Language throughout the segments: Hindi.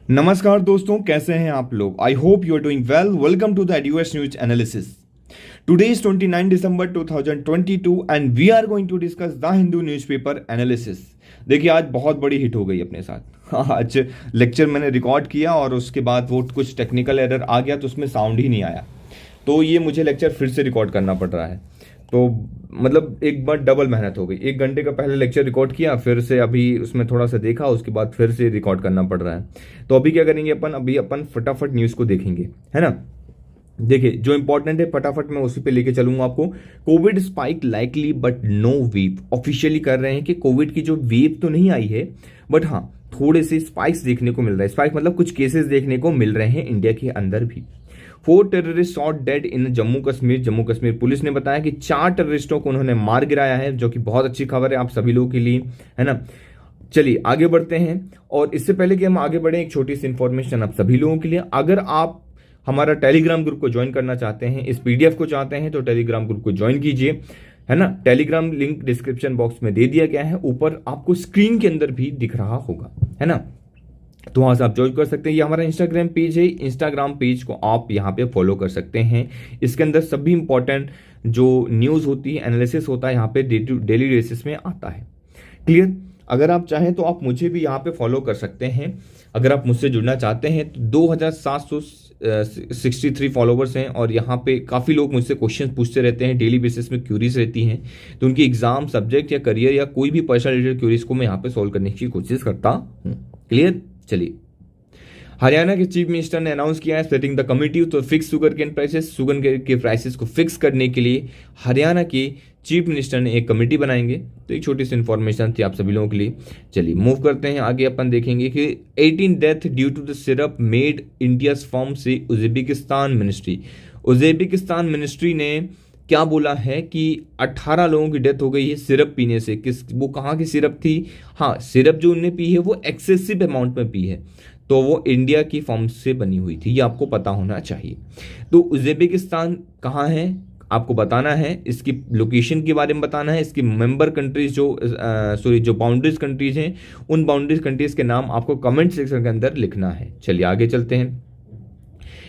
नमस्कार दोस्तों, कैसे हैं आप लोग। I hope you are doing well. Welcome to the EDUS news analysis. Today is 29 December 2022 and we are going to discuss the Hindu newspaper analysis. देखिए, आज बहुत बड़ी हिट हो गई अपने साथ। आज लेक्चर मैंने रिकॉर्ड किया और उसके बाद वो कुछ टेक्निकल एरर आ गया तो उसमें साउंड ही नहीं आया, तो ये मुझे लेक्चर फिर से रिकॉर्ड करना पड़ रहा है। तो मतलब एक बार डबल मेहनत हो गई। 1 घंटे का पहले लेक्चर रिकॉर्ड किया, फिर से अभी उसमें थोड़ा सा देखा, उसके बाद फिर से रिकॉर्ड करना पड़ रहा है। तो अभी क्या करेंगे अपन फटाफट न्यूज़ को देखेंगे, है ना। देखिए, जो इंपॉर्टेंट है फटाफट मैं उसी पे लेके चलूंगा आपको। Covid spike likely but no wave. Officially कर रहे हैं कि कोविड की जो वेव तो नहीं आई है, बट हाँ थोड़े से स्पाइक्स देखने को मिल रहा है। स्पाइक मतलब कुछ केसेस देखने को मिल रहे हैं इंडिया के अंदर भी। 4 टेररिस्ट शॉट डेड इन जम्मू कश्मीर। जम्मू कश्मीर पुलिस ने बताया कि 4 टेररिस्टों को उन्होंने मार गिराया है, जो कि बहुत अच्छी खबर है आप सभी लोगों के लिए, है ना। चलिए आगे बढ़ते हैं। और इससे पहले कि हम आगे बढ़े, एक छोटी सी इंफॉर्मेशन आप सभी लोगों के लिए। अगर आप हमारा टेलीग्राम ग्रुप को ज्वाइन करना चाहते हैं, इस पीडीएफ को चाहते हैं, तो टेलीग्राम ग्रुप को ज्वाइन कीजिए, है ना। टेलीग्राम लिंक डिस्क्रिप्शन बॉक्स में दे दिया गया है, ऊपर आपको स्क्रीन के अंदर भी दिख रहा होगा, है ना। तो वहां से आप ज्वाइन कर सकते हैं। ये हमारा इंस्टाग्राम पेज है, इंस्टाग्राम पेज को आप यहाँ पे फॉलो कर सकते हैं। इसके अंदर सभी इंपॉर्टेंट जो न्यूज़ होती है, एनालिसिस होता है, यहाँ पे डेली बेसिस में आता है। क्लियर। अगर आप चाहें तो आप मुझे भी यहाँ पे फॉलो कर सकते हैं। अगर आप मुझसे जुड़ना चाहते हैं तो 2763 फॉलोवर्स हैं, और यहाँ पे काफ़ी लोग मुझसे क्वेश्चन पूछते रहते हैं, डेली बेसिस में क्यूरीज रहती हैं, तो उनकी एग्जाम, सब्जेक्ट या करियर या कोई भी पर्सनल रिलेटेड क्यूरीज को मैं यहाँ पे सॉल्व करने की कोशिश करता हूँ। क्लियर। चलिए, हरियाणा के चीफ मिनिस्टर ने अनाउंस किया है setting the committee to fix sugar cane prices. Sugar के प्राइसेस को फिक्स करने के लिए हरियाणा के चीफ मिनिस्टर ने एक कमेटी बनाएंगे। तो एक छोटी सी इंफॉर्मेशन थी आप सभी लोगों के लिए। चलिए मूव करते हैं आगे। अपन देखेंगे कि 18 death due to the syrup made India's firm से उज्बेकिस्तान मिनिस्ट्री। उज्बेकिस्तान मिनिस्ट्री ने क्या बोला है कि 18 लोगों की डेथ हो गई है सिरप पीने से। वो कहाँ की सिरप थी? हाँ, सिरप जो उनने पी है वो एक्सेसिव अमाउंट में पी है, तो वो इंडिया की फॉर्म से बनी हुई थी, ये आपको पता होना चाहिए। तो उज्बेकिस्तान कहाँ है आपको बताना है, इसकी लोकेशन के बारे में बताना है, इसकी मेंबर कंट्रीज जो बाउंड्रीज कंट्रीज हैं, उन बाउंड्रीज कंट्रीज के नाम आपको कमेंट सेक्शन के अंदर लिखना है। चलिए आगे चलते हैं।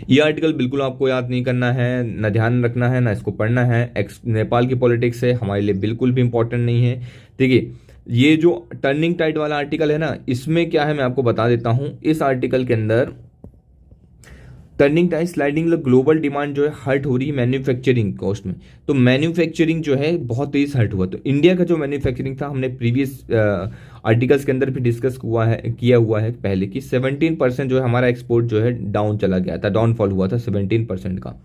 ये आर्टिकल बिल्कुल आपको याद नहीं करना है, ना ध्यान रखना है, ना इसको पढ़ना है। नेपाल की पॉलिटिक्स है, हमारे लिए बिल्कुल भी इंपॉर्टेंट नहीं है। देखिए, ये जो टर्निंग टाइड वाला आर्टिकल है ना, इसमें क्या है मैं आपको बता देता हूं। इस आर्टिकल के अंदर turning tide sliding global demand जो है हर्ट हो रही है मैन्युफैक्चरिंग कॉस्ट में। तो मैन्युफैक्चरिंग जो है बहुत तेज हर्ट हुआ। तो इंडिया का जो मैन्युफैक्चरिंग था, हमने प्रीवियस आर्टिकल्स के अंदर भी डिस्कस किया हुआ है पहले कि 17% जो है हमारा एक्सपोर्ट जो है डाउन चला गया था, डाउनफॉल हुआ था 17% का।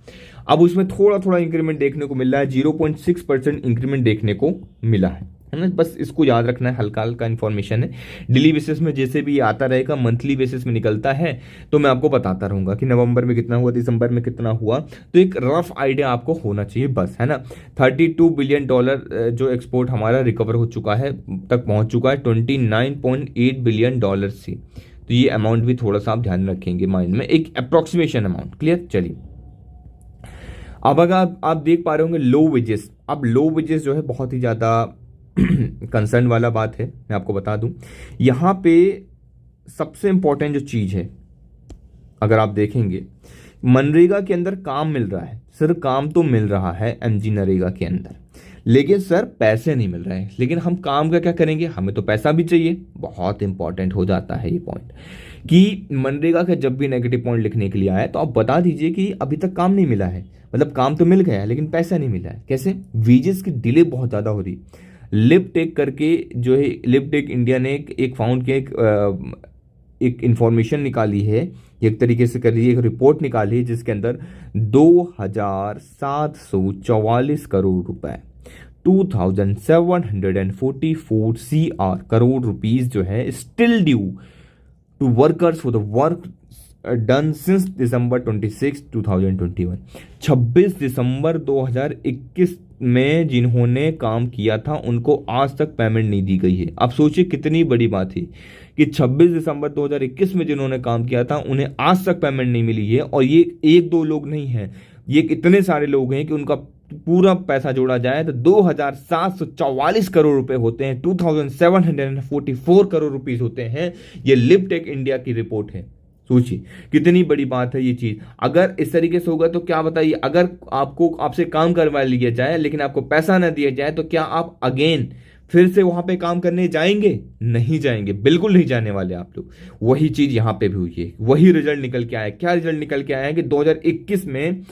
अब उसमें थोड़ा थोड़ा इंक्रीमेंट देखने को मिल रहा है, 0.6% इंक्रीमेंट देखने को मिला है ना। बस इसको याद रखना है, हल्का हल्का इन्फॉर्मेशन है। डेली बेसिस में जैसे भी आता रहेगा, मंथली बेसिस में निकलता है, तो मैं आपको बताता रहूंगा कि नवंबर में कितना हुआ, दिसंबर में कितना हुआ, तो एक रफ आइडिया आपको होना चाहिए बस, है ना। $32 बिलियन जो एक्सपोर्ट हमारा रिकवर हो चुका है, तक पहुंच चुका है 29.8 बिलियन डॉलर से। तो ये अमाउंट भी थोड़ा सा आप ध्यान रखेंगे माइंड में, एक अप्रोक्सीमेशन अमाउंट। क्लियर। चलिए, अब अगर आप देख पा रहे होंगे लो वेजेस। अब लो वेजेस जो है बहुत ही ज़्यादा कंसर्न वाला बात है, मैं आपको बता दूं। यहां पे सबसे इंपॉर्टेंट जो चीज है, अगर आप देखेंगे, मनरेगा के अंदर काम मिल रहा है, सर काम तो मिल रहा है एमजी नरेगा के अंदर, लेकिन सर पैसे नहीं मिल रहे हैं। लेकिन हम काम का क्या करेंगे, हमें तो पैसा भी चाहिए। बहुत इंपॉर्टेंट हो जाता है ये पॉइंट कि मनरेगा का जब भी नेगेटिव पॉइंट लिखने के लिए आए तो आप बता दीजिए कि अभी तक काम नहीं मिला है, मतलब काम तो मिल गया है लेकिन पैसा नहीं मिला है। कैसे? वेजेस की डिले बहुत ज़्यादा हो रही। लिपटेक करके जो है, लिपटेक इंडिया ने एक फाउंड के एक इंफॉर्मेशन निकाली है, एक तरीके से कर रही है, एक रिपोर्ट निकाली है जिसके अंदर 2744 करोड़ रुपए, 2744 करोड़ रुपीस जो है still due to workers for the work done since December 26, 2021। 26 दिसंबर 2021 में जिन्होंने काम किया था उनको आज तक पेमेंट नहीं दी गई है। आप सोचिए कितनी बड़ी बात है कि 26 दिसंबर 2021 में जिन्होंने काम किया था उन्हें आज तक पेमेंट नहीं मिली है। और ये एक दो लोग नहीं हैं, ये इतने सारे लोग हैं कि उनका पूरा पैसा जोड़ा जाए तो 2744 करोड़ रुपए होते हैं, 2744 करोड़ रुपीस होते हैं। ये लिपटेक इंडिया की रिपोर्ट है। सोचिए कितनी बड़ी बात है ये चीज। अगर इस तरीके से होगा तो क्या बताइए, अगर आपसे काम करवा लिया जाए लेकिन आपको पैसा ना दिया जाए तो क्या आप अगेन फिर से वहां पे काम करने जाएंगे? नहीं जाएंगे, बिल्कुल नहीं जाने वाले आप लोग। वही चीज यहां पे भी हुई है, वही रिजल्ट निकल के आया। क्या रिजल्ट निकल के आया है कि 2021 में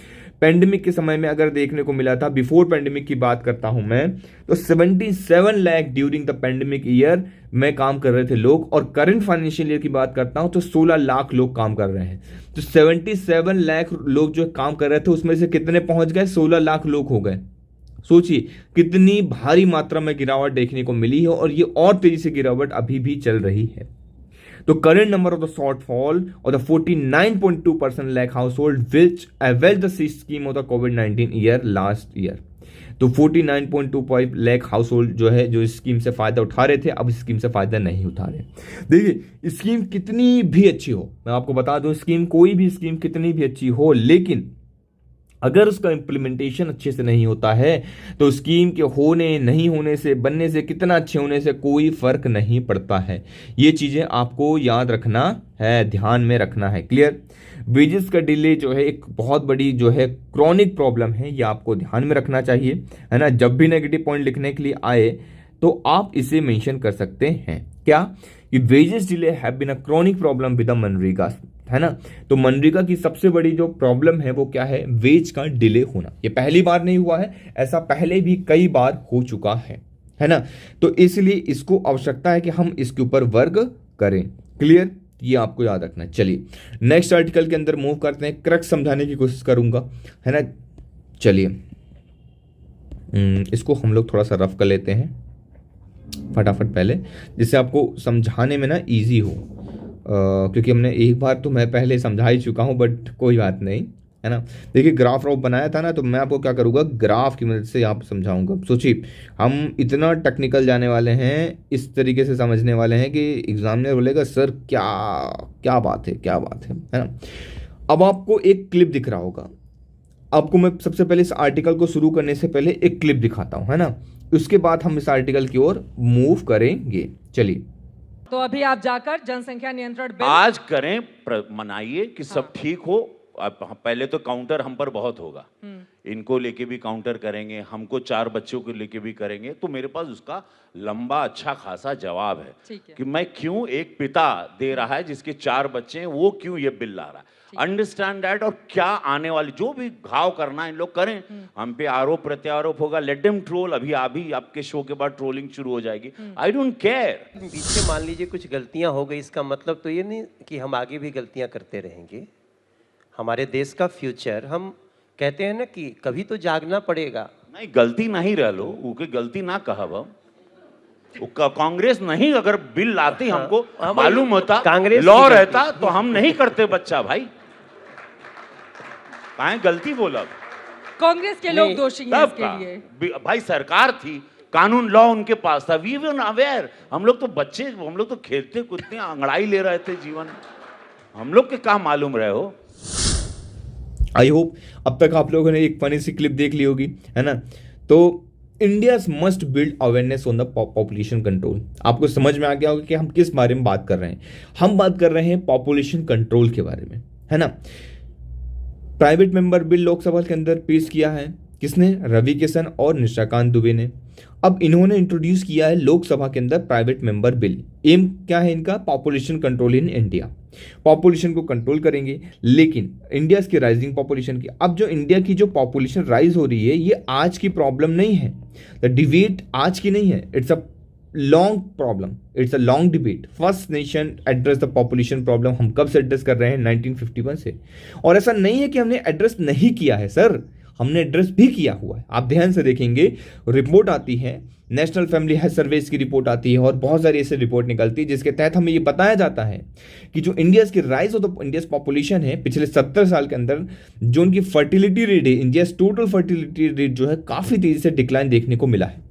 पेंडेमिक के समय में अगर देखने को मिला था, बिफोर पेंडेमिक की बात करता हूं मैं, तो 77 lakh during the pandemic year में काम कर रहे थे लोग, और करंट फाइनेंशियल ईयर की बात करता हूं तो 16 लाख लोग काम कर रहे हैं। तो 77 लाख लोग जो काम कर रहे थे उसमें से कितने पहुंच गए? 16 लाख लोग हो गए। सोचिए कितनी भारी मात्रा में गिरावट देखने को मिली है, और ये और तेजी से गिरावट अभी भी चल रही है। तो current number of the shortfall or the 49.2% lakh household which availed the scheme of the COVID-19 year last year। तो 49.25 लाख हाउसहोल्ड जो है जो इस स्कीम से फायदा उठा रहे थे, अब इस स्कीम से फायदा नहीं उठा रहे। देखिए स्कीम कितनी भी अच्छी हो, मैं आपको बता दूं स्कीम, कोई भी स्कीम कितनी भी अच्छी हो, लेकिन अगर उसका इंप्लीमेंटेशन अच्छे से नहीं होता है तो स्कीम के होने नहीं होने से, बनने से, कितना अच्छे होने से कोई फर्क नहीं पड़ता है। ये चीजें आपको याद रखना है, ध्यान में रखना है। क्लियर? वेजेस का डिले जो है एक बहुत बड़ी जो है क्रॉनिक प्रॉब्लम है, ये आपको ध्यान में रखना चाहिए, है ना। जब भी नेगेटिव पॉइंट लिखने के लिए आए तो आप इसे मेंशन कर सकते हैं। क्या? कि wages delay have been a chronic problem with the मनरेगा, है ना। तो मनरेगा की सबसे बड़ी जो प्रॉब्लम है वो क्या है? वेज का डिले होना। ये पहली बार नहीं हुआ है, ऐसा पहले भी कई बार हो चुका है ना। तो इसलिए इसको आवश्यकता है कि हम इसके ऊपर वर्क करें। क्लियर? ये आपको याद रखना है। चलिए नेक्स्ट आर्टिकल के अंदर मूव करते हैं, क्रक्स समझाने की कोशिश करूंगा, है ना। चलिए इसको हम लोग थोड़ा सा रफ कर लेते हैं फटाफट पहले, जिससे आपको समझाने में ना इजी हो। क्योंकि हमने एक बार तो मैं पहले समझा ही चुका हूं, बट कोई बात नहीं, है ना। देखिए ग्राफ राफ बनाया था ना, तो मैं आपको क्या करूंगा, ग्राफ की मदद से यहाँ पर समझाऊंगा। सोचिए हम इतना टेक्निकल जाने वाले हैं, इस तरीके से समझने वाले हैं कि एग्जामिनर बोलेगा सर क्या क्या बात है, क्या बात है ना। अब आपको एक क्लिप दिख रहा होगा, आपको मैं सबसे पहले इस आर्टिकल को शुरू करने से पहले एक क्लिप दिखाता हूं, है ना। उसके बाद हम इस आर्टिकल की ओर मूव करेंगे। चलिए तो अभी आप जाकर जनसंख्या नियंत्रण बिल आज करें, मनाइए कि सब ठीक हो। अब पहले तो काउंटर हम पर बहुत होगा, इनको लेके भी काउंटर करेंगे, हमको 4 बच्चों को लेके भी करेंगे, तो मेरे पास उसका लंबा अच्छा खासा जवाब है कि मैं क्यों, एक पिता दे रहा है जिसके 4 बच्चे हैं, वो क्यों ये बिल ला रहा है। Understand that. और क्या आने वाली जो भी घाव करना इन लोग करें, हम पे आरोप प्रत्यारोप होगा, लेट देम ट्रोल। अभी आपके शो के बाद ट्रोलिंग शुरू हो जाएगी, आई डोंट केयर। पीछे मान लीजिए कुछ गलतियां हो गई, इसका मतलब तो ये नहीं कि हम आगे भी गलतियां करते रहेंगे। हमारे देश का फ्यूचर, हम कहते हैं ना कि कभी तो जागना पड़ेगा। नहीं गलती नहीं रह लो, उनकी गलती ना कहब। कांग्रेस नहीं अगर बिल लाती, हमको मालूम होता, कांग्रेस लॉ रहता तो हम नहीं करते बच्चा भाई। काहे गलती बोला? कांग्रेस के लोग दोषी हैं इसके लिए। भाई सरकार थी, कानून लॉ उनके पास था, वी वर अवेयर। हम लोग तो बच्चे, हम लोग तो खेलते कूदते अंगड़ाई ले रहे थे जीवन, हम लोग के काम मालूम रहे हो। आई होप अब तक आप लोगों ने एक फनी सी क्लिप देख ली होगी, है ना। तो India must build awareness on the population control. आपको समझ में आ गया होगा कि हम किस बारे में बात कर रहे हैं। हम बात कर रहे हैं पॉपुलेशन कंट्रोल के बारे में, है ना। प्राइवेट मेंबर बिल लोकसभा के अंदर पेश किया है, किसने? रवि किशन और निशाकांत दुबे ने। अब इन्होंने इंट्रोड्यूस किया है लोकसभा के अंदर प्राइवेट मेंबर बिल। एम क्या है इनका? Population control in India. Population को कंट्रोल करेंगे, लेकिन इंडिया की राइजिंग पॉपुलेशन की, अब जो इंडिया की जो पॉपुलेशन राइज हो रही है, ये आज की प्रॉब्लम नहीं है। द डिबेट आज की नहीं है, it's a long problem, it's a long debate. First nation address the population problem, हम कब से एड्रेस कर रहे हैं? 1951 से। और ऐसा नहीं है कि हमने एड्रेस नहीं किया है सर, हमने एड्रेस भी किया हुआ है। आप ध्यान से देखेंगे, रिपोर्ट आती है, नेशनल फैमिली हेल्थ सर्विस की रिपोर्ट आती है, और बहुत सारी ऐसी रिपोर्ट निकलती है जिसके तहत हमें ये बताया जाता है कि जो इंडिया की rise of the India population है पिछले 70 साल के अंदर, जो उनकी फर्टिलिटी रेट है, इंडिया टोटल फर्टिलिटी रेट जो है काफी तेजी से डिक्लाइन देखने को मिला है।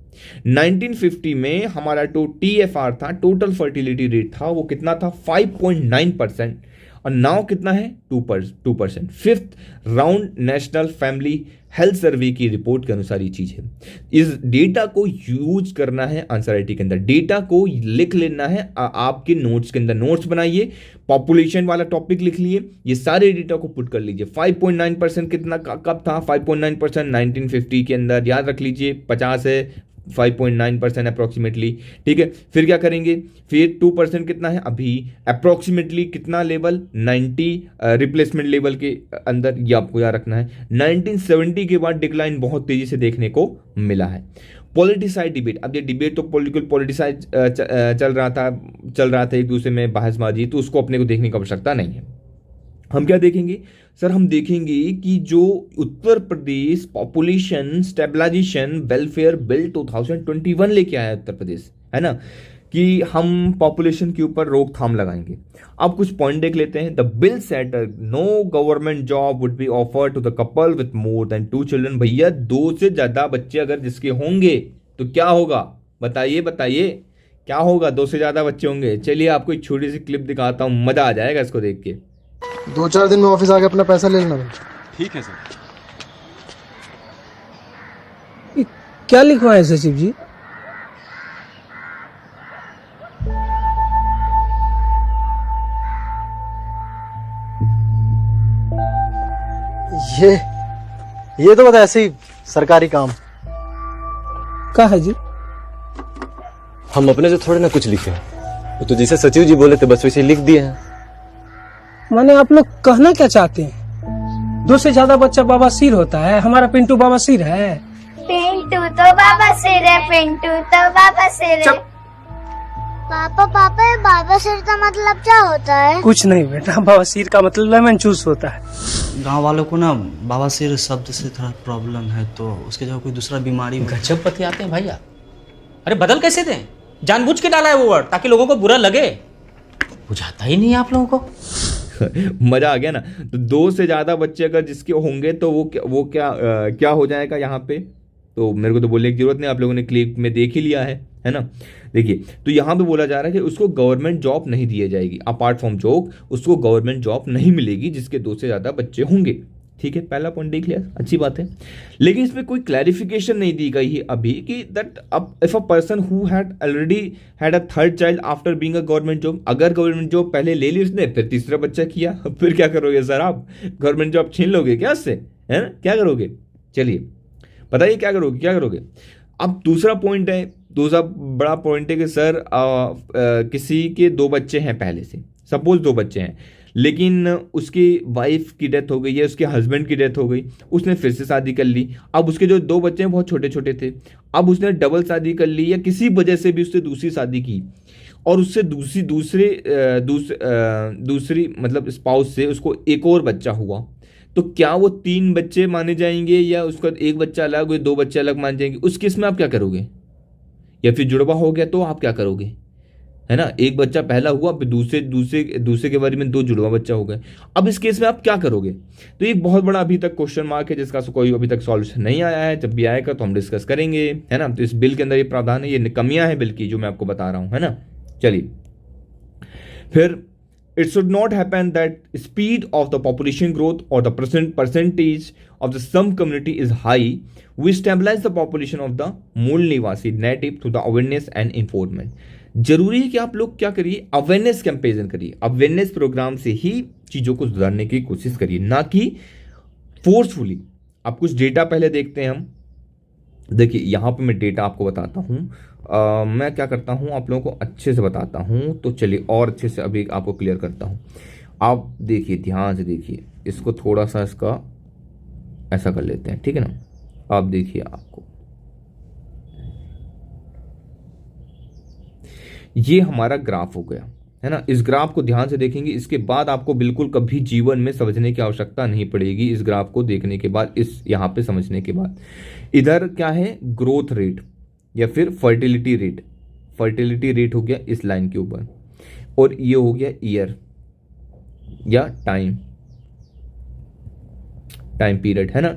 1950 में हमारा TFR था, टोटल फर्टिलिटी रेट था, वो कितना था? 5.9%। और नाउ कितना है 2%। Fifth round national family health survey की रिपोर्ट के अनुसार ये चीज है। इस डेटा को यूज करना है आंसर राइटिंग के अंदर, डेटा को लिख लेना है आपके नोट्स के अंदर, नोट्स बनाइए, पॉपुलेशन वाला टॉपिक लिख लिए, ये सारे डेटा को पुट कर लीजिए। 5.9% कितना कब था, 5.9% 1950 के अंदर, याद रख लीजिए 50 है 5.9% अप्रोक्सीमेटली, ठीक है। फिर क्या करेंगे, फिर 2% कितना है अभी अप्रोक्सीमेटली कितना लेवल 90 रिप्लेसमेंट लेवल के अंदर, ये आपको याद रखना है। 1970 के बाद डिक्लाइन बहुत तेजी से देखने को मिला है। पॉलिटिसाइड डिबेट, अब ये डिबेट तो पॉलिटिसाइड चल रहा था एक दूसरे में बहसबाजी, तो उसको अपने को देखने की आवश्यकता नहीं है। हम क्या देखेंगे सर, हम देखेंगे कि जो Uttar Pradesh population stabilization welfare bill 2021 लेके आया उत्तर प्रदेश, है ना, कि हम पॉपुलेशन के ऊपर रोकथाम लगाएंगे। अब कुछ पॉइंट देख लेते हैं। The bill set no government job would be offered to the couple with more than 2 children. भैया 2 से ज्यादा बच्चे अगर जिसके होंगे तो क्या होगा, बताइए क्या होगा, 2 से ज्यादा बच्चे होंगे। चलिए आपको एक छोटी सी क्लिप दिखाता हूं, मजा आ जाएगा इसको देख के। 2-4 दिन में ऑफिस आके अपना पैसा ले लेना। ठीक है सर। क्या लिखवाए सचिव जी? ये तो बता ऐसे ही सरकारी काम क्या है जी? हम अपने से थोड़े ना कुछ लिखे हैं, वो तो जैसे सचिव जी बोले थे बस वैसे लिख दिए हैं। माने आप लोग कहना क्या चाहते हैं? 2 से ज्यादा बच्चा बाबा सिर होता है, हमारा पिंटू बाबा सिर है। पिंटू तो बाबा सिर है, पिंटू तो बाबा सिर है। पापा ये बाबा सिर का मतलब क्या होता है? कुछ नहीं बेटा, बाबा सिर का मतलब लेमन जूस होता है। गांव वालों को ना बाबा सिर शब्द से थोड़ा प्रॉब्लम है, तो उसके जगह कोई दूसरा बीमारी। गजब पति आते हैं भैया। अरे बदल कैसे दें, जानबूझ के डाला है वो वर्ड ताकि लोगों को बुरा लगे, बुझाता ही नहीं आप लोगों को। मजा आ गया ना। तो 2 से ज्यादा बच्चे अगर जिसके होंगे तो वो क्या हो जाएगा यहाँ पे, तो मेरे को तो बोलने की जरूरत नहीं, आप लोगों ने क्लिप में देख ही लिया है ना। देखिए तो यहाँ पे बोला जा रहा है कि उसको गवर्नमेंट जॉब नहीं दी जाएगी, अपार्ट फ्रॉम जॉब उसको गवर्नमेंट जॉब नहीं मिलेगी जिसके 2 से ज्यादा बच्चे होंगे। ठीक है, पहला पॉइंट देख लिया, अच्छी बात है। लेकिन इसमें कोई क्लैरिफिकेशन नहीं दी गई है अभी कि that if a person who had already had a third child after being a government job, अगर गवर्नमेंट जॉब पहले ले ली उसने फिर तीसरा बच्चा किया, फिर क्या करोगे सर आप? गवर्नमेंट जॉब छीन लोगे क्या उससे, है ना? क्या करोगे? चलिए बताइए क्या करोगे। अब दूसरा पॉइंट है, दूसरा बड़ा पॉइंट है कि सर किसी के 2 बच्चे हैं पहले से, सपोज 2 बच्चे हैं, लेकिन उसकी वाइफ की डेथ हो गई या उसके हस्बैंड की डेथ हो गई, उसने फिर से शादी कर ली। अब उसके जो 2 बच्चे हैं बहुत छोटे छोटे थे, अब उसने डबल शादी कर ली या किसी वजह से भी उससे दूसरी शादी की और उससे दूसरी मतलब स्पाउस से उसको एक और बच्चा हुआ, तो क्या वो 3 बच्चे माने जाएंगे या उसका 1 बच्चा अलग, 2 बच्चे अलग माने जाएंगे? उस केस में आप क्या करोगे? या फिर जुड़वा हो गया तो आप क्या करोगे, है ना? 1 बच्चा पहला हुआ, फिर दूसरे के बारे में 2 जुड़वा बच्चा हो गए। अब इस केस में आप क्या करोगे? तो एक बहुत बड़ा अभी तक क्वेश्चन मार्क है जिसका कोई अभी तक सॉल्यूशन नहीं आया है। जब भी आएगा तो हम डिस्कस करेंगे, है ना? तो इस बिल के अंदर ये प्रावधान है, ये कमियां हैं बिल की जो मैं आपको बता रहा हूं, है ना? चलिए फिर it should not happen that speed of the population growth or the percentage of the some community is high. We stabilize the population of the मूल निवासी native through the awareness and enforcement. जरूरी है कि आप लोग क्या करिए, अवेयरनेस कैंपेन करिए, अवेयरनेस प्रोग्राम से ही चीज़ों को सुधारने की कोशिश करिए, ना कि फोर्सफुली। अब कुछ डेटा पहले देखते हैं हम। देखिए यहाँ पे मैं डेटा आपको बताता हूँ, मैं क्या करता हूँ आप लोगों को अच्छे से बताता हूँ। तो चलिए और अच्छे से अभी आपको क्लियर करता हूँ। आप देखिए, ध्यान से देखिए, इसको थोड़ा सा इसका ऐसा कर लेते हैं, ठीक है ना? आप देखिए, आपको ये हमारा ग्राफ हो गया, है ना? इस ग्राफ को ध्यान से देखेंगे, इसके बाद आपको बिल्कुल कभी जीवन में समझने की आवश्यकता नहीं पड़ेगी। इस ग्राफ को देखने के बाद, इस यहाँ पे समझने के बाद, इधर क्या है, ग्रोथ रेट या फिर फर्टिलिटी रेट हो गया इस लाइन के ऊपर, और ये हो गया ईयर या टाइम पीरियड, है ना?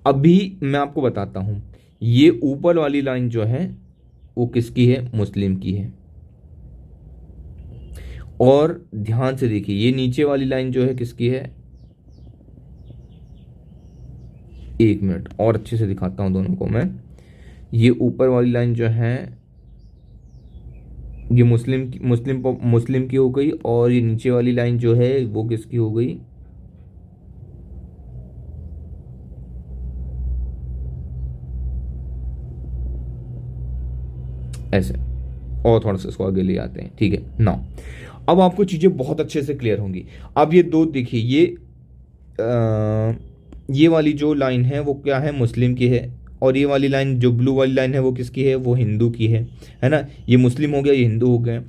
अभी मैं आपको बताता हूं, ये ऊपर वाली लाइन जो है वो किसकी है? मुस्लिम की है, और ध्यान से देखिए, ये नीचे वाली लाइन जो है किसकी है, एक मिनट और अच्छे से दिखाता हूं दोनों को मैं। ये ऊपर वाली लाइन जो है ये मुस्लिम की हो गई, और ये नीचे वाली लाइन जो है वो किसकी हो गई, ऐसे। और थोड़ा सा इसको आगे ले आते हैं, ठीक है ना। अब आपको चीजें बहुत अच्छे से क्लियर होंगी। अब ये दो देखिए, ये वाली जो लाइन है वो क्या है, मुस्लिम की है, और ये वाली लाइन जो ब्लू वाली लाइन है वो किसकी है, वो हिंदू की है ना। ये मुस्लिम हो गया, ये हिंदू हो गए।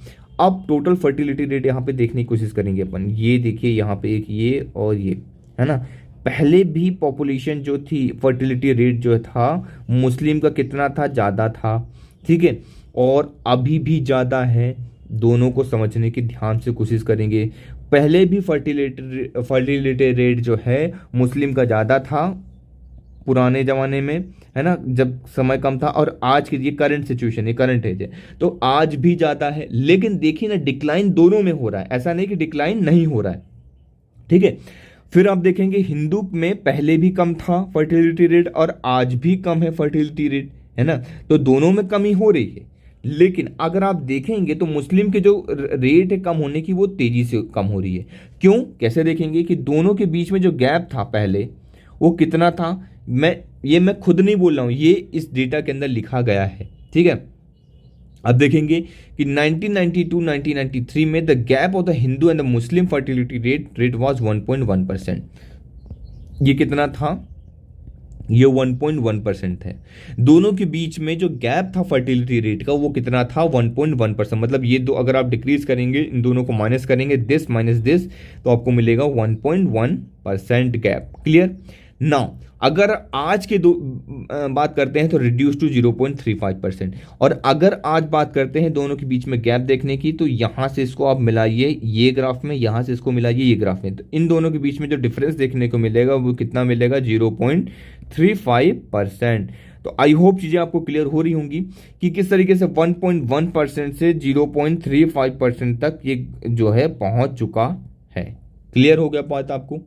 अब टोटल फर्टिलिटी रेट यहाँ पे देखने की कोशिश करेंगे अपन। ये देखिए यहाँ पे एक ये और ये है ना। पहले भी पॉपुलेशन जो थी, फर्टिलिटी रेट जो था मुस्लिम का कितना था, ज़्यादा था, ठीक है, और अभी भी ज़्यादा है। दोनों को समझने की ध्यान से कोशिश करेंगे। पहले भी फर्टिलिटी रेट जो है मुस्लिम का ज़्यादा था पुराने ज़माने में, है ना, जब समय कम था, और आज की ये करंट सिचुएशन, ये करंट एज है तो आज भी ज़्यादा है। लेकिन देखिए ना, डिक्लाइन दोनों में हो रहा है, ऐसा नहीं कि डिक्लाइन नहीं हो रहा है, ठीक है। फिर आप देखेंगे हिंदू में पहले भी कम था फर्टिलिटी रेट और आज भी कम है फर्टिलिटी रेट, है ना, तो दोनों में कमी हो रही है। लेकिन अगर आप देखेंगे तो मुस्लिम के जो रेट है कम होने की, वो तेजी से कम हो रही है। क्यों, कैसे देखेंगे कि दोनों के बीच में जो गैप था पहले वो कितना था, मैं खुद नहीं बोल रहा हूं, ये इस डेटा के अंदर लिखा गया है, ठीक है। अब देखेंगे कि 1992-1993 में the gap of the Hindu and the Muslim fertility rate was 1.1%। ये कितना था, ये 1.1% है। दोनों के बीच में जो गैप था फर्टिलिटी रेट का वो कितना था, 1.1%। मतलब ये दो अगर आप डिक्रीज करेंगे, इन दोनों को माइनस करेंगे, दिस माइनस दिस, तो आपको मिलेगा 1.1% गैप। क्लियर। नाउ अगर आज के बात करते हैं तो रिड्यूस टू 0.35%। और अगर आज बात करते हैं दोनों के बीच में गैप देखने की, तो यहाँ से इसको आप मिलाइए ये ग्राफ में, यहाँ से इसको मिलाइए ये ग्राफ में, तो इन दोनों के बीच में जो डिफरेंस देखने को मिलेगा वो कितना मिलेगा, 0.35%। तो आई होप चीज़ें आपको क्लियर हो रही होंगी कि किस तरीके से 1.1% से 0.35% तक ये जो है पहुँच चुका है। क्लियर हो गया बात आपको।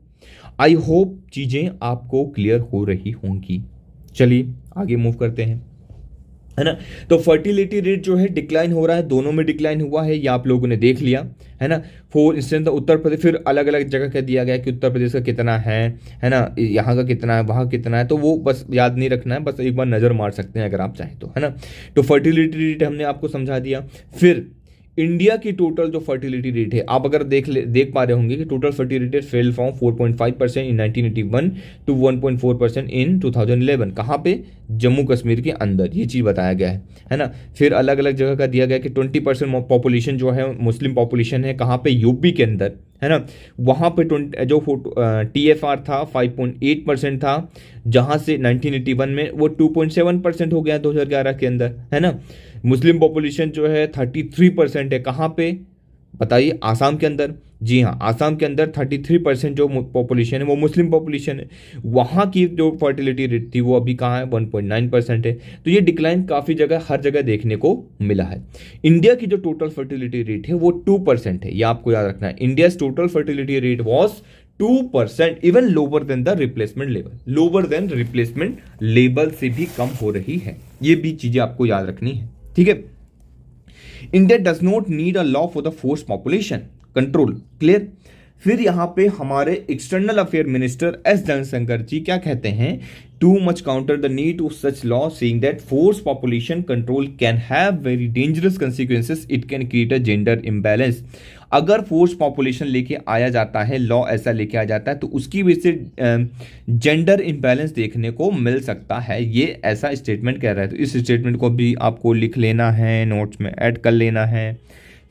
आई होप चीज़ें आपको क्लियर हो रही होंगी। चलिए आगे मूव करते हैं, है ना। तो फर्टिलिटी रेट जो है डिक्लाइन हो रहा है, दोनों में डिक्लाइन हुआ है, ये आप लोगों ने देख लिया, है ना। फॉर इंस्टेंस उत्तर प्रदेश, फिर अलग अलग जगह का दिया गया कि उत्तर प्रदेश का कितना है ना, यहाँ का कितना है, वहाँ कितना है, तो वो बस याद नहीं रखना है, बस एक बार नज़र मार सकते हैं अगर आप चाहें तो, है ना। तो फर्टिलिटी रेट हमने आपको समझा दिया। फिर इंडिया की टोटल जो फर्टिलिटी रेट है, आप अगर देख पा रहे होंगे कि total fertility rate fell from 4.5% in 1981 to 1.4% in 2011। कहाँ पे, जम्मू कश्मीर के अंदर, ये चीज़ बताया गया है ना। फिर अलग अलग जगह का दिया गया कि 20% पॉपुलेशन जो है मुस्लिम पॉपुलेशन है, कहाँ पे, यूपी के अंदर, है ना। वहाँ पे जो TFR था 5.8% था, जहाँ से 1981 में वो 2.7% हो गया 2011 के अंदर, है ना। मुस्लिम पॉपुलेशन जो है 33% है, कहाँ पे बताइए, आसाम के अंदर। जी हाँ, आसाम के अंदर 33% जो पॉपुलेशन है वो मुस्लिम पॉपुलेशन है। वहाँ की जो फर्टिलिटी रेट थी वो अभी कहाँ है, 1.9% है। तो ये डिक्लाइन काफ़ी जगह, हर जगह देखने को मिला है। इंडिया की जो टोटल फर्टिलिटी रेट है वो 2% है, ये आपको याद रखना है। India total fertility rate was 2%, even lower than the replacement level, lower than replacement level से भी कम हो रही है। ये भी चीज़ें आपको याद रखनी है, ठीक है। India does not need a law for the force population control. Clear. फिर यहां पे हमारे external affair minister S Jaishankar ji क्या कहते हैं, too much counter the need of such law, saying that force population control can have very dangerous consequences, it can create a gender imbalance. अगर फोर्स पॉपुलेशन लेके आया जाता है, लॉ ऐसा लेके आ जाता है, तो उसकी वजह से जेंडर इम्बैलेंस देखने को मिल सकता है, ये ऐसा स्टेटमेंट कह रहा है। तो इस स्टेटमेंट को भी आपको लिख लेना है, नोट्स में ऐड कर लेना है।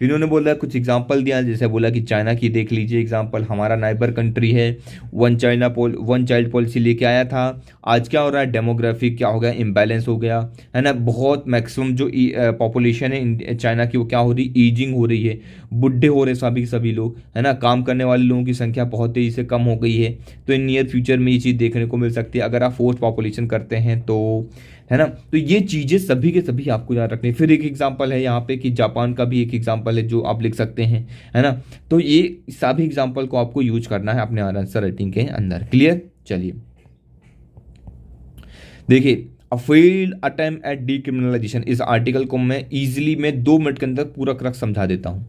इन्होंने बोला कुछ एग्जांपल दिया, जैसे बोला कि चाइना की देख लीजिए एग्जांपल, हमारा नाइबर कंट्री है, वन चाइल्ड पॉलिसी लेके आया था। आज क्या हो रहा है, डेमोग्राफिक क्या हो गया, इम्बैलेंस हो गया, है ना। बहुत मैक्सिमम जो पॉपुलेशन है चाइना की वो क्या हो रही, ईजिंग हो रही है, बुढ़े हो रहे सभी लोग, है ना। काम करने वाले लोगों की संख्या बहुत तेज़ी से कम हो गई है। तो इन नियर फ्यूचर में ये चीज़ देखने को मिल सकती है अगर आप फोर्स पॉपुलेशन करते हैं तो, है ना। तो ये चीज़ें सभी के सभी आपको याद रखनी है। फिर एक एग्जांपल है यहाँ पे कि जापान का भी एक एग्जांपल वाले जो आप लिख सकते हैं, है ना। तो ये सभी एग्जाम्पल को आपको यूज करना है अपने आंसर राइटिंग के अंदर। क्लियर? चलिए देखिए, a failed attempt at decriminalisation, इस आर्टिकल को मैं इजीली में 2 मिनट के अंदर पूरा क्रक्स समझा देता हूं।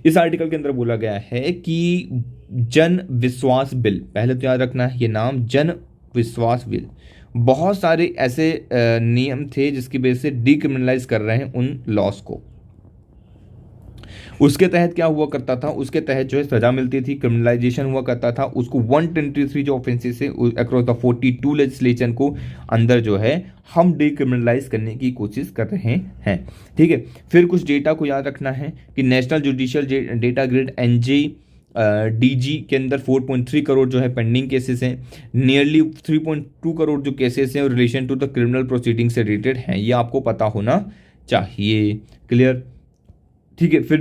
इस आर्टिकल के अंदर बोला गया है कि जन विश्वास बिल, पहले तो याद रखना है ये नाम, जन विश्वास बिल, बहुत सारे ऐसे नियम थे जिसकी वजह से डीक्रिमिनलाइज कर रहे हैं उन लॉस को। उसके तहत क्या हुआ करता था, उसके तहत जो है सजा मिलती थी, क्रिमिनलाइजेशन हुआ करता था। उसको 123 जो ऑफेंसेस है अक्रॉस द 42 लेजिस्लेशन को अंदर जो है हम डीक्रिमिनलाइज करने की कोशिश कर रहे हैं। ठीक है, फिर कुछ डेटा को याद रखना है कि national judicial data grid NJDG के अंदर 4.3 करोड़ जो है पेंडिंग केसेस हैं, नियरली 3.2 करोड़ जो केसेस हैं और relation to the criminal proceeding से रिलेटेड हैं, ये आपको पता होना चाहिए। क्लियर? ठीक है, फिर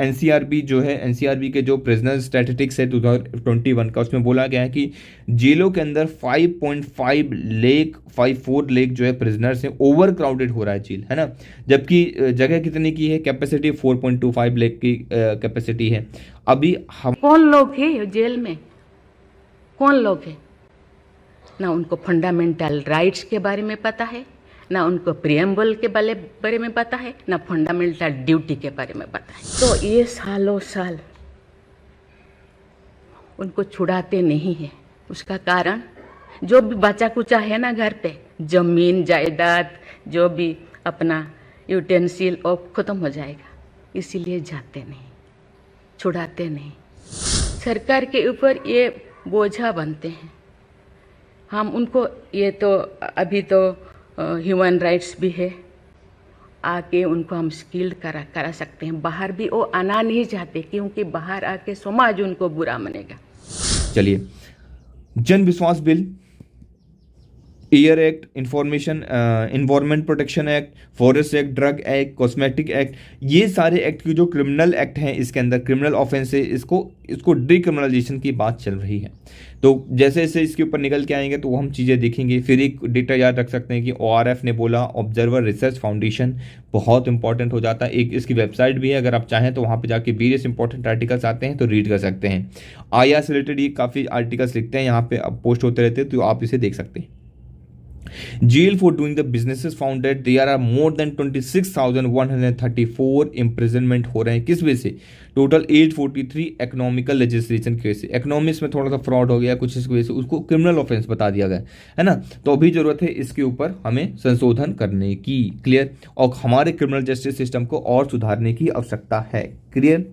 एनसीआरबी जो है, एनसीआरबी के जो प्रिजनर स्टैटिस्टिक्स है 2021 का, उसमें बोला गया है कि जेलों के अंदर 5.54 लाख जो है प्रिजनर्स हैं, ओवर क्राउडेड हो रहा है जेल, है ना। जबकि जगह कितनी की है, कैपेसिटी 4.25 लाख की कैपेसिटी है। अभी हम कौन लोग हैं जेल में, कौन लोग हैं? ना उनको फंडामेंटल राइट्स के बारे में पता है, ना उनको प्रियम्बल के बारे में पता है, ना फंडामेंटल ड्यूटी के बारे में पता है। तो ये सालों साल उनको छुड़ाते नहीं है। उसका कारण जो भी बचा कुचा है ना घर पे, जमीन जायदाद जो भी अपना यूटेंसिल वो खत्म हो जाएगा, इसीलिए जाते नहीं, छुड़ाते नहीं। सरकार के ऊपर ये बोझा बनते हैं। हम उनको, ये तो अभी तो ह्यूमन राइट्स भी है, आके उनको हम स्किल्ड करा सकते हैं। बाहर भी वो आना नहीं चाहते क्योंकि बाहर आके समाज उनको बुरा मानेगा। चलिए, जन विश्वास bill, air act, information environment protection act, forest act, drug act, cosmetic act, ये सारे एक्ट की जो क्रिमिनल एक्ट हैं, इसके अंदर क्रिमिनल ऑफेंस है, इसको डीक्रिमिनलाइजेशन की बात चल रही है। तो जैसे जैसे इसके ऊपर निकल के आएंगे तो वो हम चीज़ें देखेंगे। फिर एक डेटा याद रख सकते हैं कि ORF ने बोला, ऑब्जर्वर रिसर्च फाउंडेशन, बहुत इंपॉर्टेंट हो जाता है। एक इसकी वेबसाइट भी है, अगर आप चाहें तो वहाँ पे जाके वेरियस इंपॉर्टेंट आर्टिकल्स आते हैं तो रीड कर सकते हैं। IR से रिलेटेड ये काफ़ी आर्टिकल्स लिखते हैं, यहाँ पे अब पोस्ट होते रहते हैं तो आप इसे देख सकते हैं। Jail for doing the businesses found that there are more than 26,134 imprisonment हो रहे हैं। किस वजह से? टोटल 843 इकोनॉमिकल लेजिस्लेशन की वजह से। इकोनॉमिक्स में थोड़ा सा फ्रॉड हो गया कुछ, इसकी वजह से उसको क्रिमिनल ऑफेंस बता दिया गया, है ना। तो अभी जरूरत है इसके ऊपर हमें संशोधन करने की। क्लियर? और हमारे क्रिमिनल जस्टिस सिस्टम को और सुधारने की आवश्यकता है। क्लियर?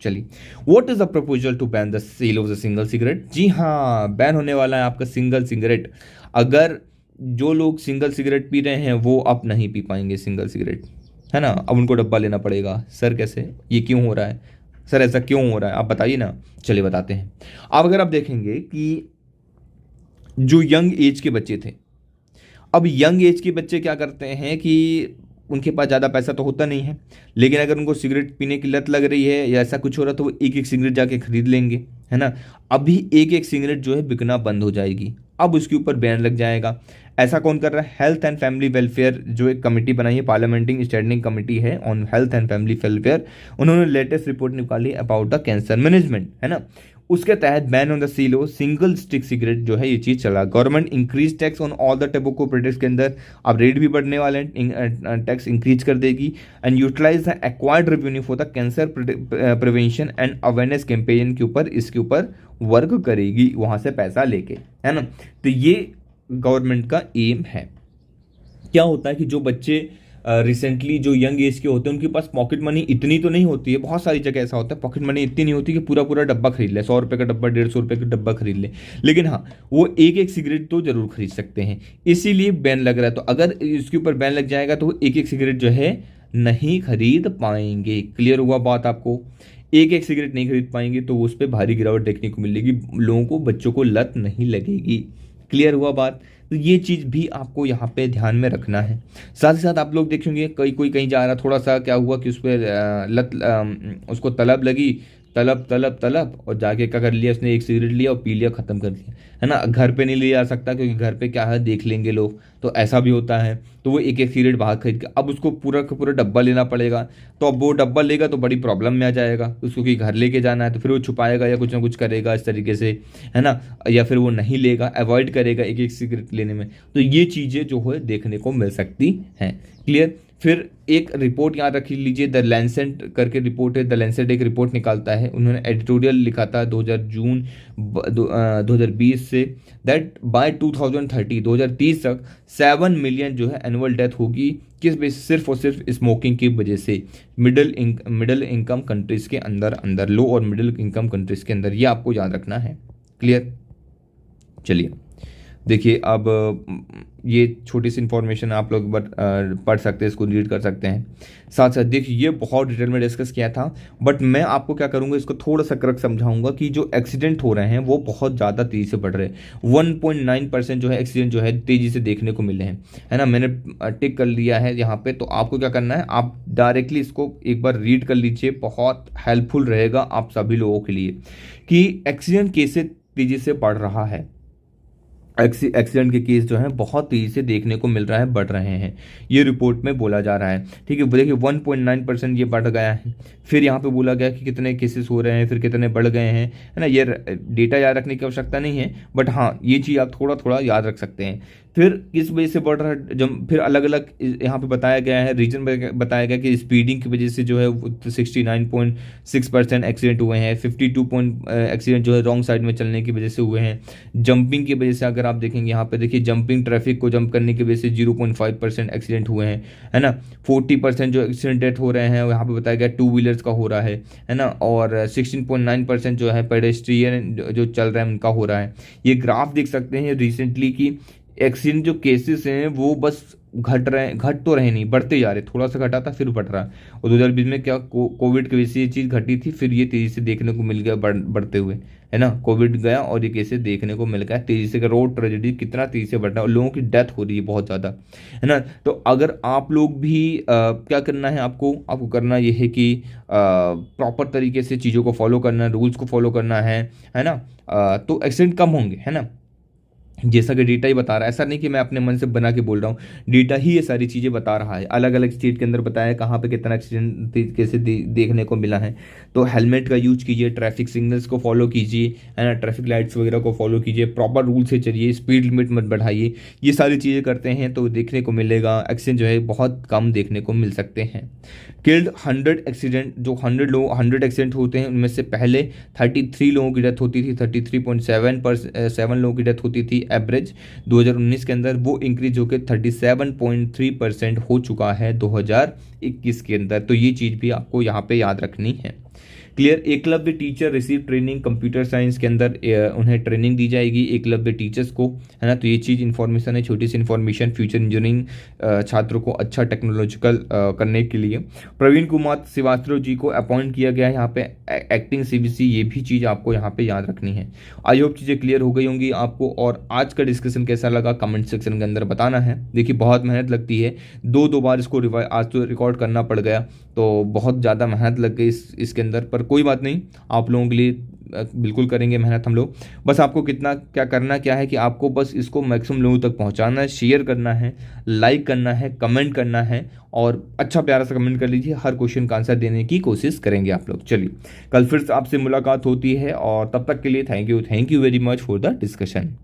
चलिए, what is the proposal to ban the sale of the single cigarette? जी हाँ, बैन होने वाला है आपका सिंगल सिगरेट। अगर जो लोग सिंगल सिगरेट पी रहे हैं वो अब नहीं पी पाएंगे सिंगल सिगरेट, है ना। अब उनको डब्बा लेना पड़ेगा। सर कैसे, ये क्यों हो रहा है सर, ऐसा क्यों हो रहा है, आप बताइए ना। चलिए बताते हैं। अब अगर आप देखेंगे कि जो यंग एज के बच्चे थे, अब यंग एज के बच्चे क्या करते हैं कि उनके पास ज़्यादा पैसा तो होता नहीं है, लेकिन अगर उनको सिगरेट पीने की लत लग रही है या ऐसा कुछ हो रहा है तो वो एक एक सिगरेट जाके खरीद लेंगे, है ना। अभी एक एक सिगरेट जो है बिकना बंद हो जाएगी, अब उसके ऊपर बैन लग जाएगा। ऐसा कौन कर रहा है? हेल्थ एंड फैमिली वेलफेयर जो एक कमेटी बनाई है, पार्लियामेंट्री स्टैंडिंग कमेटी है on health and family welfare, उन्होंने लेटेस्ट रिपोर्ट निकाली अबाउट द कैंसर मैनेजमेंट, है ना। उसके तहत ban on the sale of single stick cigarette जो है ये चीज़ चला। Government increase tax on all the tobacco products के अंदर अब रेट भी बढ़ने वाले हैं, टैक्स इंक्रीज कर देगी। And utilize the acquired revenue for the cancer prevention and awareness campaign के ऊपर, इसके ऊपर वर्क करेगी वहाँ से पैसा लेके, है ना। तो ये गवर्नमेंट का एम है। क्या होता है कि जो बच्चे रिसेंटली जो यंग एज के होते हैं उनके पास पॉकेट मनी इतनी तो नहीं होती है, बहुत सारी जगह ऐसा होता है पॉकेट मनी इतनी नहीं होती कि पूरा पूरा डब्बा खरीद ले, 100 रुपये का डब्बा, 150 रुपये का डब्बा खरीद ले, लेकिन हाँ वो एक एक सिगरेट तो जरूर खरीद सकते हैं, इसीलिए बैन लग रहा है। तो अगर इसके ऊपर बैन लग जाएगा तो वो एक एक सिगरेट जो है नहीं खरीद पाएंगे। क्लियर हुआ बात आपको? एक एक सिगरेट नहीं खरीद पाएंगे तो उस पर भारी गिरावट देखने को मिलेगी, लोगों को, बच्चों को लत नहीं लगेगी। क्लियर हुआ बात? तो ये चीज़ भी आपको यहाँ पे ध्यान में रखना है। साथ ही साथ आप लोग देखेंगे कोई कहीं जा रहा, थोड़ा सा क्या हुआ कि उस पर उसको तलब लगी तलब तलब तलब, और जाके क्या कर लिया उसने, एक सिगरेट लिया और पी लिया, ख़त्म कर दिया, है ना। घर पे नहीं ले जा सकता क्योंकि घर पे क्या है, देख लेंगे लोग, तो ऐसा भी होता है। तो वो एक एक सिगरेट बाहर खरीद के, अब उसको पूरा का पूरा डब्बा लेना पड़ेगा। तो अब वो डब्बा लेगा तो बड़ी प्रॉब्लम में आ जाएगा, उसको कि घर लेके जाना है, तो फिर वो छुपाएगा या कुछ ना कुछ करेगा इस तरीके से, है ना, या फिर वो नहीं लेगा, अवॉइड करेगा एक एक सिगरेट लेने में। तो ये चीज़ें जो है देखने को मिल सकती हैं। क्लियर। फिर एक रिपोर्ट याद रख लीजिए, द लैंसेट करके रिपोर्ट है, द लैंसेट एक रिपोर्ट निकालता है, उन्होंने एडिटोरियल लिखा था 2020 से, दैट बाय 2030 तक 7 मिलियन जो है एनुअल डेथ होगी, किस बेसिस, सिर्फ और सिर्फ स्मोकिंग की वजह से, मिडिल इनकम कंट्रीज के अंदर लो और मिडिल इनकम कंट्रीज के अंदर, ये आपको याद रखना है। क्लियर। चलिए देखिए, अब ये छोटी सी इन्फॉर्मेशन आप लोग पढ़ सकते हैं, इसको रीड कर सकते हैं। साथ साथ देखिए, ये बहुत डिटेल में डिस्कस किया था, बट मैं आपको क्या करूँगा, इसको थोड़ा सा करक समझाऊंगा कि जो एक्सीडेंट हो रहे हैं वो बहुत ज़्यादा तेज़ी से बढ़ रहे हैं। 1.9% जो है एक्सीडेंट जो है तेज़ी से देखने को मिले हैं, है ना। मैंने टिक कर लिया है यहाँ पे। तो आपको क्या करना है, आप डायरेक्टली इसको एक बार रीड कर लीजिए, बहुत हेल्पफुल रहेगा आप सभी लोगों के लिए कि एक्सीडेंट कैसे तेज़ी से बढ़ रहा है। एक्सीडेंट के केस जो हैं बहुत तेज़ी से देखने को मिल रहा है, बढ़ रहे हैं, ये रिपोर्ट में बोला जा रहा है। ठीक है, देखिए 1.9% ये बढ़ गया है। फिर यहाँ पे बोला गया कि कितने केसेस हो रहे हैं, फिर कितने बढ़ गए हैं, है ना। ये डेटा याद रखने की आवश्यकता नहीं है, बट हाँ ये चीज़ आप थोड़ा थोड़ा याद रख सकते हैं। फिर किस वजह से बढ़ रहा है, जब फिर अलग अलग यहाँ पे बताया गया है, रीजन बताया गया कि स्पीडिंग की वजह से जो है 69.6% एक्सीडेंट हुए हैं, 52 एक्सीडेंट जो है रॉन्ग साइड में चलने की वजह से हुए हैं। जंपिंग की वजह से अगर आप देखेंगे यहाँ पे देखिए, जंपिंग ट्रैफिक को जंप करने की वजह से 0.5% एक्सीडेंट हुए हैं, है ना। 40% जो एक्सीडेंट डेथ हो रहे हैं यहाँ पे बताया गया 2 व्हीलर्स का हो रहा है ना। और 16.9% जो है पेडेस्ट्रियन जो चल रहा है उनका हो रहा है। ये ग्राफ देख सकते हैं रिसेंटली कि एक्सीडेंट जो केसेस हैं वो बस घट तो रहे नहीं, बढ़ते जा रहे, थोड़ा सा घटा था फिर बढ़ रहा। और 2020 में क्या कोविड की वजह से ये चीज़ घटी थी, फिर ये तेज़ी से देखने को मिल गया बढ़ते हुए, है ना। कोविड गया और ये केसेस देखने को मिल गया तेज़ी से, रोड ट्रेजेडी कितना तेज़ी से बढ़ रहा है और लोगों की डेथ हो रही है बहुत ज़्यादा, है ना। तो अगर आप लोग भी क्या करना है, आपको करना ये है कि प्रॉपर तरीके से चीज़ों को फॉलो करना है, रूल्स को फॉलो करना है ना। तो एक्सीडेंट कम होंगे, है ना। जैसा कि डेटा ही बता रहा है, ऐसा नहीं कि मैं अपने मन से बना के बोल रहा हूँ, डेटा ही ये सारी चीज़ें बता रहा है। अलग अलग स्टेट के अंदर बताया कहाँ पे कितना एक्सीडेंट कैसे देखने को मिला है। तो हेलमेट का यूज कीजिए, ट्रैफिक सिग्नल्स को फॉलो कीजिए, है ना, ट्रैफिक लाइट्स वगैरह को फॉलो कीजिए, प्रॉपर रूल से चलिए, स्पीड लिमिट मत बढ़ाइए। ये सारी चीज़ें करते हैं तो देखने को मिलेगा एक्सीडेंट जो है बहुत कम देखने को मिल सकते हैं। किल्ड 100 एक्सीडेंट, जो 100 एक्सीडेंट होते हैं उनमें से पहले 33 लोगों की डेथ होती थी, 33.7 लोगों की डेथ होती थी एवरेज 2019 के अंदर। वो इंक्रीज होकर 37.3% हो चुका है 2021 के अंदर। तो ये चीज़ भी आपको यहाँ पे याद रखनी है। Clear. Eklavya teacher receive training, computer science के अंदर उन्हें ट्रेनिंग दी जाएगी एकलव्य टीचर्स को, है ना। तो ये चीज़ इन्फॉर्मेशन है, छोटी सी इन्फॉर्मेशन, फ्यूचर इंजीनियरिंग छात्रों को अच्छा टेक्नोलॉजिकल करने के लिए प्रवीण कुमार श्रीवास्तव जी को अपॉइंट किया गया है यहाँ पे एक्टिंग CBC। ये भी चीज़ आपको यहाँ पे याद रखनी है। आई होप चीज़ें क्लियर हो गई होंगी आपको। और आज का डिस्कशन कैसा लगा कमेंट सेक्शन के अंदर बताना है। देखिए बहुत मेहनत लगती है, दो बार इसको आज तो रिकॉर्ड करना पड़ गया, तो बहुत ज़्यादा मेहनत लग गई इसके अंदर, पर कोई बात नहीं, आप लोगों के लिए बिल्कुल करेंगे मेहनत हम लोग। बस आपको क्या करना है कि आपको बस इसको मैक्सिमम लोगों तक पहुंचाना है, शेयर करना है, लाइक करना है, कमेंट करना है और अच्छा प्यारा सा कमेंट कर लीजिए। हर क्वेश्चन का आंसर देने की कोशिश करेंगे आप लोग। चलिए कल फिर आपसे मुलाकात होती है और तब तक के लिए thank you very much for the discussion.